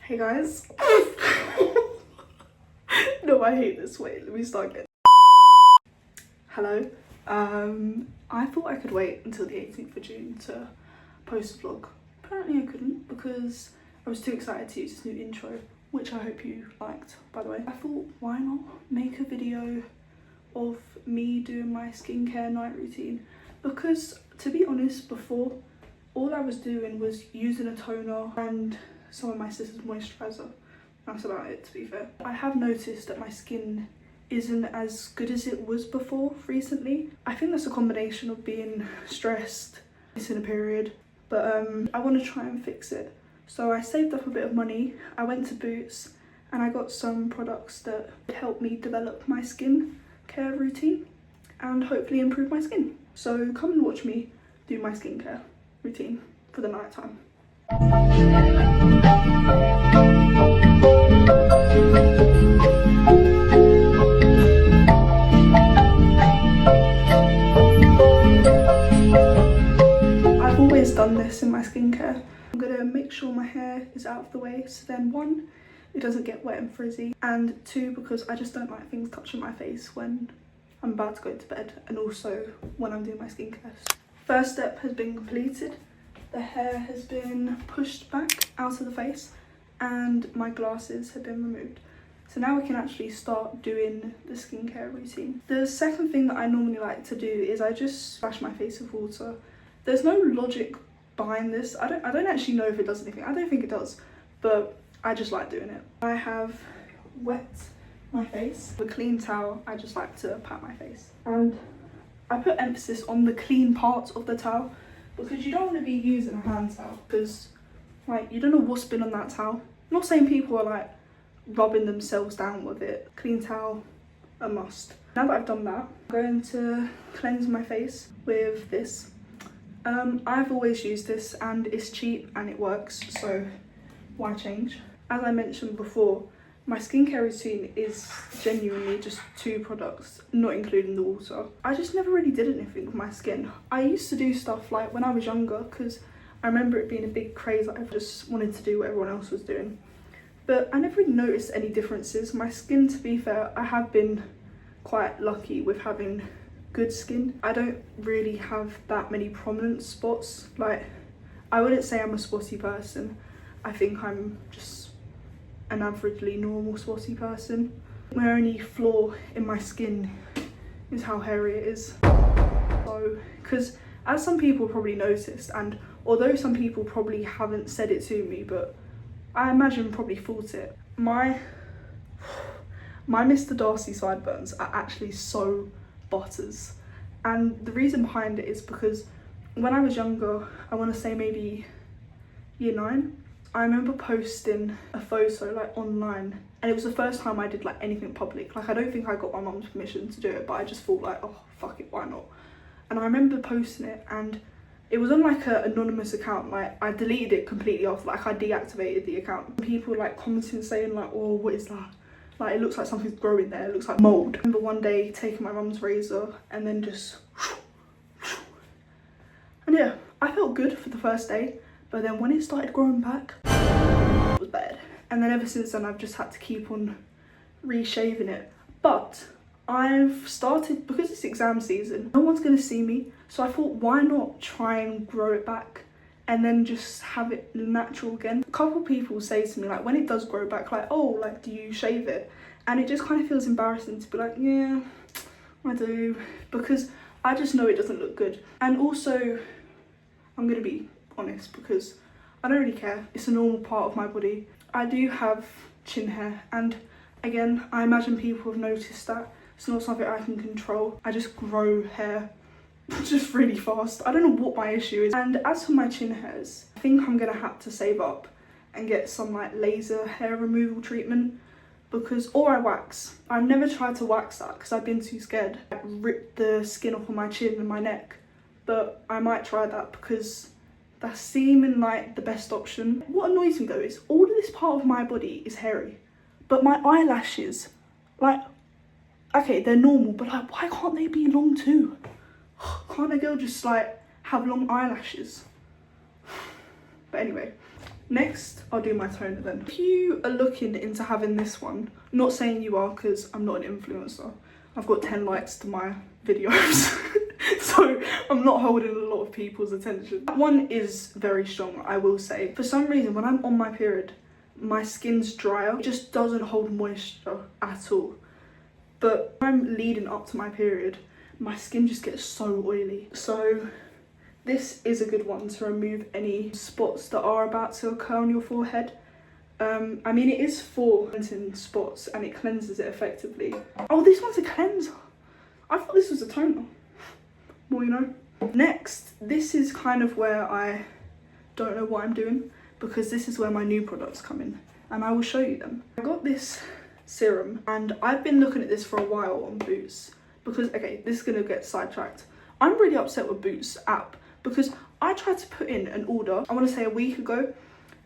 Hey guys. No, I hate this. Wait, let me start again. Hello. I thought I could wait until the 18th of June to post a vlog. Apparently I couldn't because I was too excited to use this new intro, which I hope you liked, by the way. I thought, why not make a video of me doing my skincare night routine? Because to be honest, before, all I was doing was using a toner and some of my sister's moisturiser. That's about it, to be fair. I have noticed that my skin isn't as good as it was before recently. I think that's a combination of being stressed, missing a period, but I want to try and fix it. So I saved up a bit of money, I went to Boots and I got some products that help me develop my skin care routine and hopefully improve my skin. So come and watch me do my skincare routine for the night time. I've always done this in my skincare. I'm gonna make sure my hair is out of the way, so then one, it doesn't get wet and frizzy, and two, because I just don't like things touching my face when I'm about to go to bed and also when I'm doing my skincare. First step has been completed. The hair has been pushed back out of the face and my glasses have been removed. So now we can actually start doing the skincare routine. The second thing that I normally like to do is I just splash my face with water. There's no logic behind this. I don't actually know if it does anything. I don't think it does, but I just like doing it. I have wet my face. With a clean towel, I just like to pat my face. And I put emphasis on the clean parts of the towel because you don't want to be using a hand towel because like you don't know what's been on that towel. I'm not saying people are like rubbing themselves down with it. Clean towel, a must. Now that I've done that, I'm going to cleanse my face with this. I've always used this and it's cheap and it works, so why change? As I mentioned before, my skincare routine is genuinely just 2 products, not including the water. I just never really did anything with my skin. I used to do stuff like when I was younger because I remember it being a big craze. I just wanted to do what everyone else was doing. But I never really noticed any differences. My skin, to be fair, I have been quite lucky with having good skin. I don't really have that many prominent spots. Like, I wouldn't say I'm a spotty person. I think I'm just an averagely normal spotty person. My only flaw in my skin is how hairy it is. So, because as some people probably noticed, and although some people probably haven't said it to me, but I imagine probably thought it, my Mr. Darcy sideburns are actually so butters. And the reason behind it is because when I was younger, I want to say maybe year 9, I remember posting a photo like online, and it was the first time I did like anything public. Like, I don't think I got my mum's permission to do it, but I just thought like, oh fuck it, why not? And I remember posting it and it was on like an anonymous account. Like, I deleted it completely off, like I deactivated the account. People like commenting saying like, oh, what is that? Like, it looks like something's growing there, it looks like mold. I remember one day taking my mum's razor and then just and yeah, I felt good for the first day, but then when it started growing back, it was bad. And then ever since then I've just had to keep on reshaving it. But I've started, because it's exam season, no one's gonna see me, so I thought, why not try and grow it back and then just have it natural again. A couple people say to me like, when it does grow back, like, oh, like, do you shave it? And it just kind of feels embarrassing to be like, yeah, I do, because I just know it doesn't look good. And also, I'm gonna be honest, because I don't really care, it's a normal part of my body. I do have chin hair, and again, I imagine people have noticed that. It's not something I can control. I just grow hair just really fast. I don't know what my issue is. And as for my chin hairs, I think I'm gonna have to save up and get some like laser hair removal treatment, because, or I wax. I've never tried to wax that because I've been too scared. I ripped the skin off of my chin and my neck, but I might try that because that's seeming like the best option. What annoys me though is all of this part of my body is hairy, but my eyelashes, like, okay, they're normal, but like, why can't they be long too? Can't a girl just like have long eyelashes? But anyway, Next, I'll do my toner then. If you are looking into having this one, not saying you are because I'm not an influencer. I've got 10 likes to my videos. So I'm not holding a lot of people's attention. That one is very strong, I will say. For some reason, when I'm on my period, my skin's drier. It just doesn't hold moisture at all. But when I'm leading up to my period, my skin just gets so oily. So this is a good one to remove any spots that are about to occur on your forehead. I mean, it is for cleansing spots and it cleanses it effectively. Oh, this one's a cleanser. I thought this was a toner. Well, you know. Next, this is kind of where I don't know what I'm doing, because this is where my new products come in and I will show you them. I got this serum and I've been looking at this for a while on Boots because, okay, this is gonna get sidetracked. I'm really upset with Boots app because I tried to put in an order, I want to say a week ago,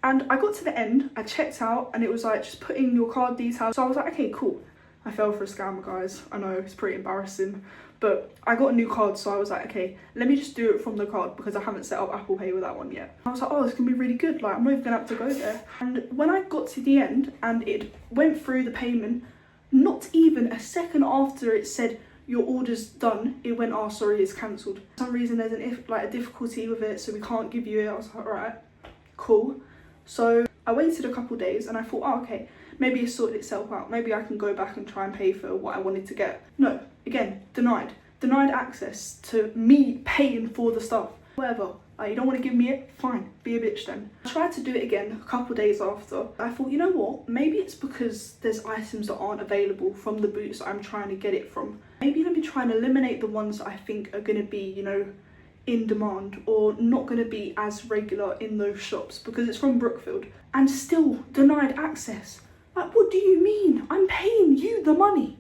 and I got to the end, I checked out and it was like, just put in your card details. So I was like, okay, cool. I fell for a scammer, guys. I know, it's pretty embarrassing. But I got a new card, so I was like, okay, let me just do it from the card because I haven't set up Apple Pay with that one yet. I was like, oh, this can be really good. Like, I'm not even gonna have to go there. And when I got to the end and it went through the payment, not even a second after it said your order's done, it went, oh, sorry, it's cancelled. For some reason, there's a difficulty with it, so we can't give you it. I was like, all right, cool. So I waited a couple days and I thought, oh, okay, maybe it sorted itself out. Maybe I can go back and try and pay for what I wanted to get. No, again, denied. Denied access to me paying for the stuff. Whatever, you don't want to give me it? Fine, be a bitch then. I tried to do it again a couple days after. I thought, you know what? Maybe it's because there's items that aren't available from the Boots that I'm trying to get it from. Maybe let me try and eliminate the ones that I think are going to be, you know, in demand or not going to be as regular in those shops because it's from Brookfield, and still denied access. Like, what do you mean? I'm paying you the money.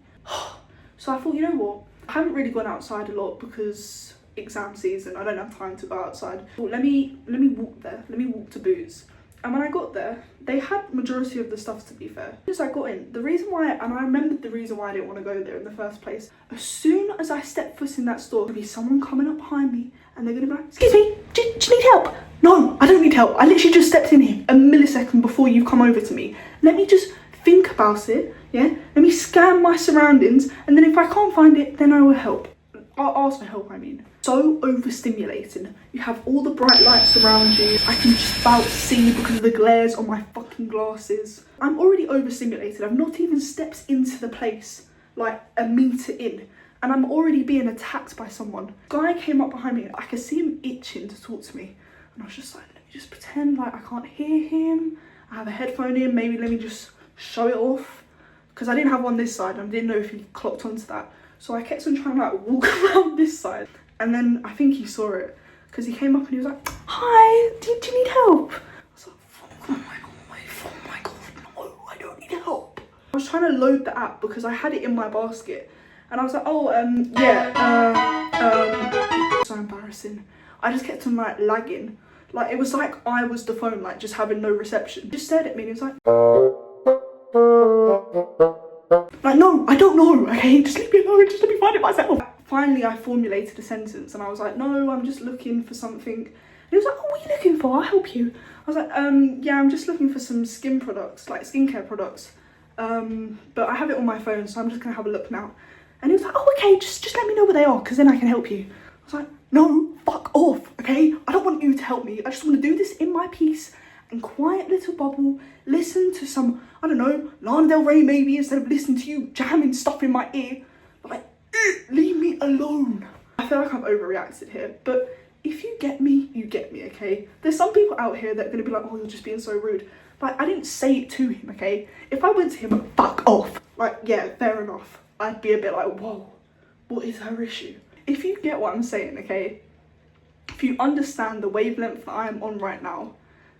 So I thought, you know what? I haven't really gone outside a lot because exam season, I don't have time to go outside. Well, let me walk there. Let me walk to Boots. And when I got there, they had majority of the stuff, to be fair. As I got in, the reason why, and I remembered the reason why I didn't want to go there in the first place, as soon as I stepped foot in that store, there'll be someone coming up behind me and they're gonna be like, excuse me, do you need help? No, I don't need help. I literally just stepped in here a millisecond before you've come over to me. Let me just think about it, yeah? Let me scan my surroundings, and then if I can't find it, then I will help. I'll ask for help, I mean. So overstimulating. You have all the bright lights around you. I can just about see because of the glares on my fucking glasses. I'm already overstimulated. I've not even stepped into the place, like a meter in, and I'm already being attacked by someone. Guy came up behind me. I could see him itching to talk to me, and I was just like, let me just pretend like I can't hear him. I have a headphone in. Maybe let me just show it off, because I didn't have one this side. I didn't know if he clocked onto that. So I kept on trying to like walk around this side, and then I think he saw it because he came up and he was like, hi, do you need help? I was like, oh my god, no, I don't need help. I was trying to load the app because I had it in my basket, and I was like, oh, so embarrassing. I just kept on like lagging. Like, it was like I was the phone, like just having no reception. He just stared at me and he was like, no, I don't know, okay? Just leave me alone, just let me find it myself. Finally, I formulated a sentence and I was like, no, I'm just looking for something. And he was like, oh, what are you looking for? I'll help you. I was like, yeah, I'm just looking for some skin products, like skincare products. But I have it on my phone, so I'm just gonna have a look now. And he was like, oh, okay, just let me know where they are, because then I can help you. I was like, no, fuck off, okay? I don't want you to help me. I just want to do this in my peace and quiet little bubble, listen to some, I don't know, Lana Del Rey maybe, instead of listening to you jamming stuff in my ear. Like, leave me alone. I feel like I've overreacted here, but if you get me, okay? There's some people out here that are going to be like, oh, you're just being so rude. Like, I didn't say it to him, okay? If I went to him, fuck off. Like, yeah, fair enough. I'd be a bit like, whoa, what is her issue? If you get what I'm saying, okay? If you understand the wavelength that I am on right now,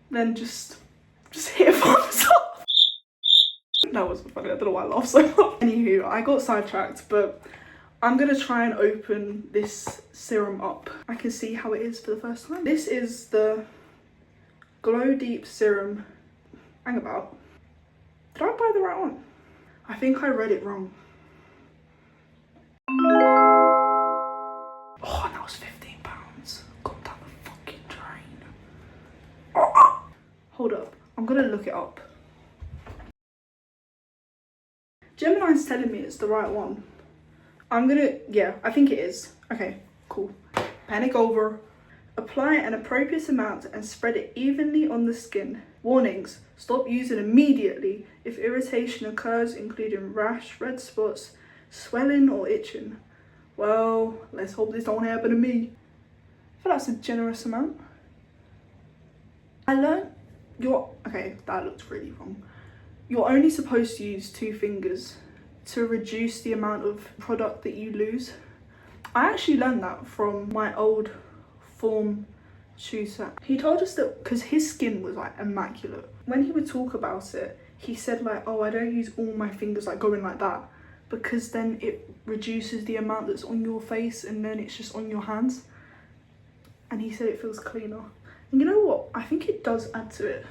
then just hit a thumbs up. That wasn't funny, I don't know why I laughed so much. Anywho, I got sidetracked, but I'm gonna try and open this serum up. I can see how it is for the first time. This is the Glow Deep Serum. Hang about. Did I buy the right one? I think I read it wrong. Oh, that was £15. Gone down the fucking drain. Hold up. gonna look it up. Gemini's telling me it's the right one. Yeah, I think it is. Okay, cool. Panic over. Apply an appropriate amount and spread it evenly on the skin. Warnings: stop using immediately if irritation occurs, including rash, red spots, swelling or itching. Well, let's hope this don't happen to me. I feel that's a generous amount. I learned okay, that looks really wrong. You're only supposed to use 2 fingers to reduce the amount of product that you lose. I actually learned that from my old form tutor. He told us that because his skin was like immaculate. When he would talk about it, he said like, oh, I don't use all my fingers like going like that, because then it reduces the amount that's on your face and then it's just on your hands. And he said it feels cleaner. And you know what? I think it does add to it.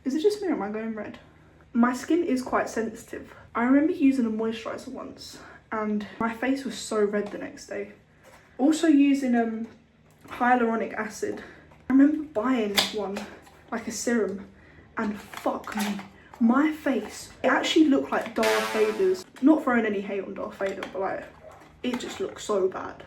Is it just me or am I going red? My skin is quite sensitive. I remember using a moisturiser once and my face was so red the next day. Also using hyaluronic acid. I remember buying one, like a serum, and fuck me, my face, it actually looked like Darth Vader's. Not throwing any hate on Darth Vader, but like, it just looked so bad.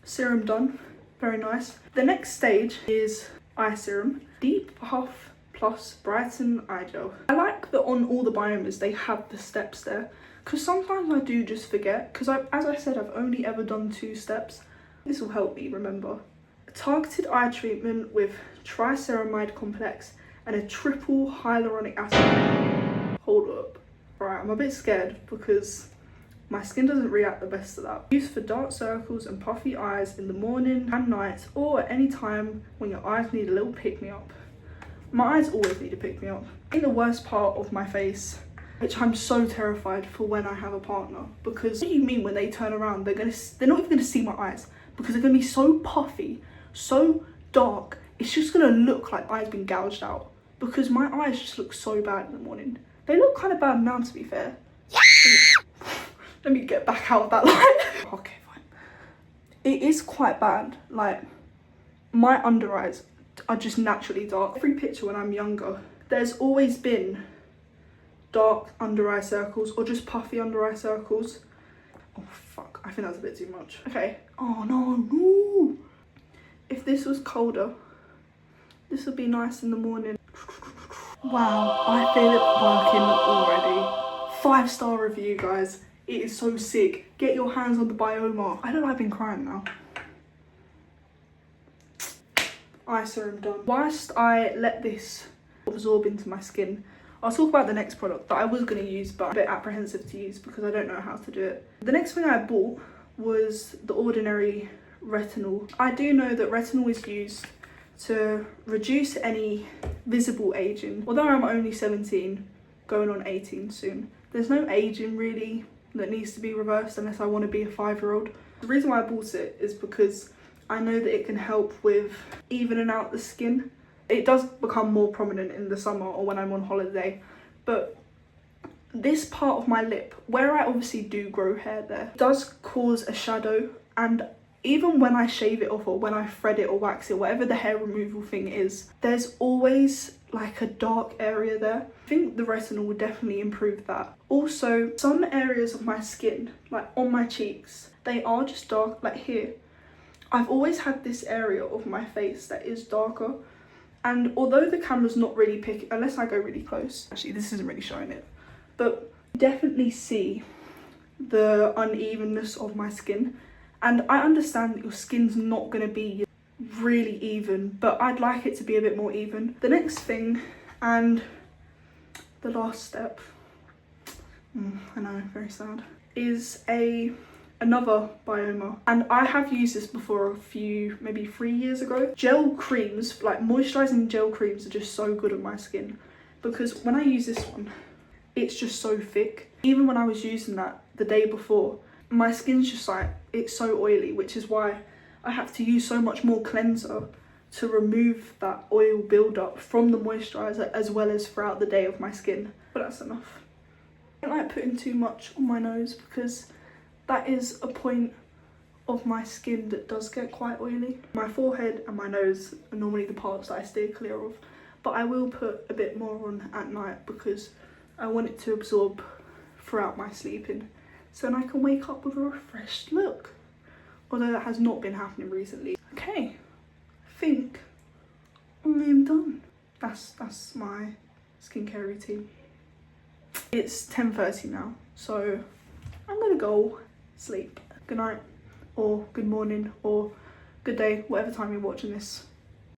Serum done, very nice. The next stage is eye serum. Deep Puff Plus Brighten Eye Gel. I like that on all the Biomas they have the steps there, because sometimes I do just forget, because as I said, I've only ever done 2 steps. This will help me remember. A targeted eye treatment with triceramide complex and a triple hyaluronic acid. Hold up. Right, I'm a bit scared because my skin doesn't react the best to that. Used for dark circles and puffy eyes in the morning and night, or at any time when your eyes need a little pick-me-up. My eyes always need a pick-me-up. I think the worst part of my face, which I'm so terrified for when I have a partner, because what do you mean when they turn around, they're not even gonna see my eyes, because they're gonna be so puffy, so dark, it's just gonna look like eyes been gouged out, because my eyes just look so bad in the morning. They look kind of bad now, to be fair. Let me get back out of that light. Okay, fine. It is quite bad. Like, my under eyes are just naturally dark. Every picture when I'm younger, there's always been dark under eye circles or just puffy under eye circles. Oh fuck, I think that's a bit too much. Okay. Oh no. If this was colder, this would be nice in the morning. Wow, I feel it working already. 5-star review, guys. It is so sick. Get your hands on the Bioma. I don't like being crying now. Eye serum done. Whilst I let this absorb into my skin, I'll talk about the next product that I was going to use, but I'm a bit apprehensive to use because I don't know how to do it. The next thing I bought was the Ordinary Retinol. I do know that retinol is used to reduce any visible aging. Although I'm only 17, going on 18 soon, there's no aging really that needs to be reversed unless I want to be a 5-year-old. The reason why I bought it is because I know that it can help with evening out the skin. It does become more prominent in the summer or when I'm on holiday, but this part of my lip, where I obviously do grow hair there, does cause a shadow, and even when I shave it off or when I thread it or wax it, whatever the hair removal thing is, there's always like a dark area there. I think the retinol would definitely improve that. Also, some areas of my skin, like on my cheeks, they are just dark, like here. I've always had this area of my face that is darker, and although the camera's not really picking, unless I go really close, actually this isn't really showing it, but you definitely see the unevenness of my skin. And I understand that your skin's not going to be really even, but I'd like it to be a bit more even. The next thing, and the last step, I know, very sad, is another Bioma. And I have used this before maybe 3 years ago. Gel creams, like moisturising gel creams, are just so good on my skin, because when I use this one, it's just so thick. Even when I was using that the day before, my skin's just like, it's so oily, which is why I have to use so much more cleanser to remove that oil buildup from the moisturiser as well as throughout the day of my skin. But that's enough. I don't like putting too much on my nose because that is a point of my skin that does get quite oily. My forehead and my nose are normally the parts that I steer clear of, but I will put a bit more on at night because I want it to absorb throughout my sleeping, so then I can wake up with a refreshed look, although that has not been happening recently. Okay, I think I'm done. That's my skincare routine. It's 10:30 now, so I'm gonna go sleep. Good night, or good morning, or good day, whatever time you're watching this.